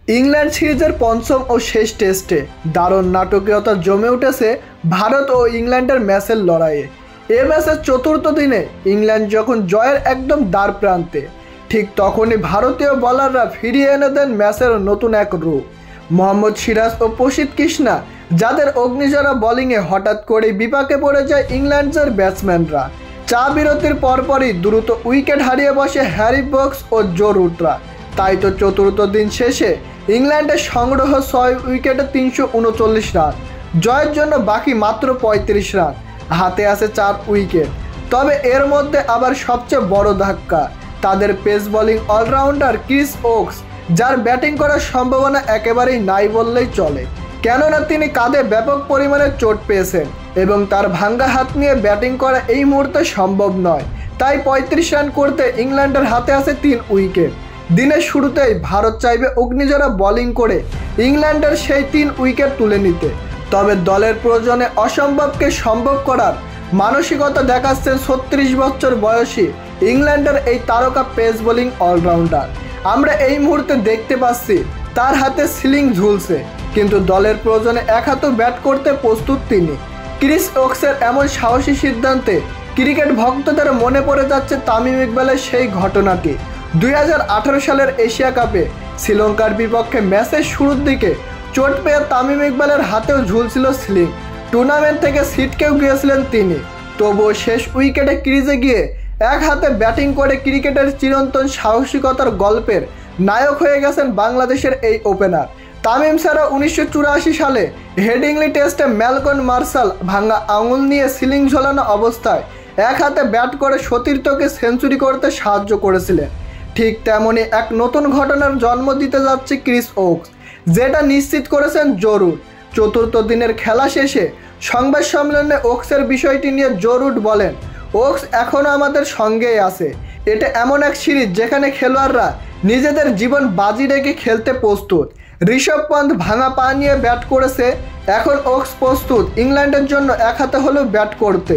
England সিরিজের পঞ্চম ও শেষ টেস্টে দারুণ নাটকীয়তা জমে উঠেছে ভারত ও ইংল্যান্ডের ম্যাচের লড়াইয়ে। এ ম্যাচের চতুর্থ দিনে ইংল্যান্ড যখন জয়ের একদম দ্বার প্রান্তে, ঠিক তখনই ভারতীয় বোলাররা ফিরিয়ে এনে দেন ম্যাচের নতুন এক রূপ। মোহাম্মদ সিরাজ ও প্রসিদ্ধ কৃষ্ণা, যাদের অগ্নিঝরা বোলিংয়ে হঠাৎ করেই বিপাকে পড়ে যায় ইংল্যান্ডের ব্যাটসম্যানরা। চা বিরতির পরপরই দ্রুত উইকেট হারিয়ে বসে হ্যারি ব্রুকস ও জো রুটরা। তাই তো চতুর্থ দিন শেষে ইংল্যান্ডের সংগ্রহ 6 উইকেটে 339 রান। জয়ের জন্য বাকি মাত্র 35 রান, হাতে আছে 4 উইকেট। তবে এর মধ্যে আবার সবচেয়ে বড় ধাক্কা তাদের pace bowling allrounder Chris Woakes, যার ব্যাটিং করার সম্ভাবনা একেবারেই নাই বললেই চলে। কেননা তিনি কাঁধে ব্যাপক পরিমাণে চোট পেয়েছেন এবং তার ভাঙ্গা হাত নিয়ে ব্যাটিং করা এই মুহূর্তে সম্ভব নয়। তাই 35 রান করতে ইংল্যান্ডের হাতে আছে 3 উইকেট। দিনের শুরুতেই ভারত চাইবে অগ্নিঝরা বোলিং করে ইংল্যান্ডের সেই 3 উইকেট তুলে নিতে। তবে দলের প্রয়োজনে অসম্ভবকে সম্ভব করার মানসিকতা দেখাচ্ছেন 36 বছর বয়সী ইংল্যান্ডের এই তারকা পেস বোলিং অলরাউন্ডার। আমরা এই মুহূর্তে দেখতে পাচ্ছি তার হাতে সিলিং ঝুলছে, কিন্তু দলের প্রয়োজনে এক হাতে ব্যাট করতে প্রস্তুত তিনি। ক্রিস ওকসের এমন সাহসী সিদ্ধান্তে ক্রিকেট ভক্তদের মনে পড়ে যাচ্ছে তামিম ইকবালের সেই ঘটনাটি। 2018 সালের এশিয়া কাপে শ্রীলঙ্কার বিপক্ষে ম্যাচের শুরুর দিকে চোট পেয়ে তামিম ইকবালের হাতেও ঝুলছিল সিলিং। টুর্নামেন্ট থেকে ছিটকেও গিয়েছিলেন তিনি, তবুও শেষ উইকেটে ক্রিজে গিয়ে এক হাতে ব্যাটিং করে ক্রিকেটের চিরন্তন সাহসিকতার গল্পের নায়ক হয়ে গেছেন বাংলাদেশের এই ওপেনার। তামিম ছাড়া 1984 সালে হেডিংলি টেস্টে ম্যালকম মার্শাল ভাঙা আঙুল নিয়ে সিলিং ঝোলানো অবস্থায় এক হাতে ব্যাট করে সতীর্থকে সেঞ্চুরি করতে সাহায্য করেছিলেন। ঠিক তেমনই এক নতুন ঘটনার জন্ম দিতে যাচ্ছে ক্রিস ওকস, যেটা নিশ্চিত করেছেন জো রুট। চতুর্থ দিনের খেলা শেষে সংবাদ সম্মেলনে ওকসের বিষয়টি নিয়ে জো রুট বলেন, ওকস এখনও আমাদের সঙ্গেই আছে। এটা এমন এক সিরিজ যেখানে খেলোয়াড়রা নিজেদের জীবন বাজি রেখে খেলতে প্রস্তুত। ঋষভ পন্থ ভাঙা পা নিয়ে ব্যাট করেছে, এখন ওকস প্রস্তুত ইংল্যান্ডের জন্য এক হাতে হলেও ব্যাট করতে।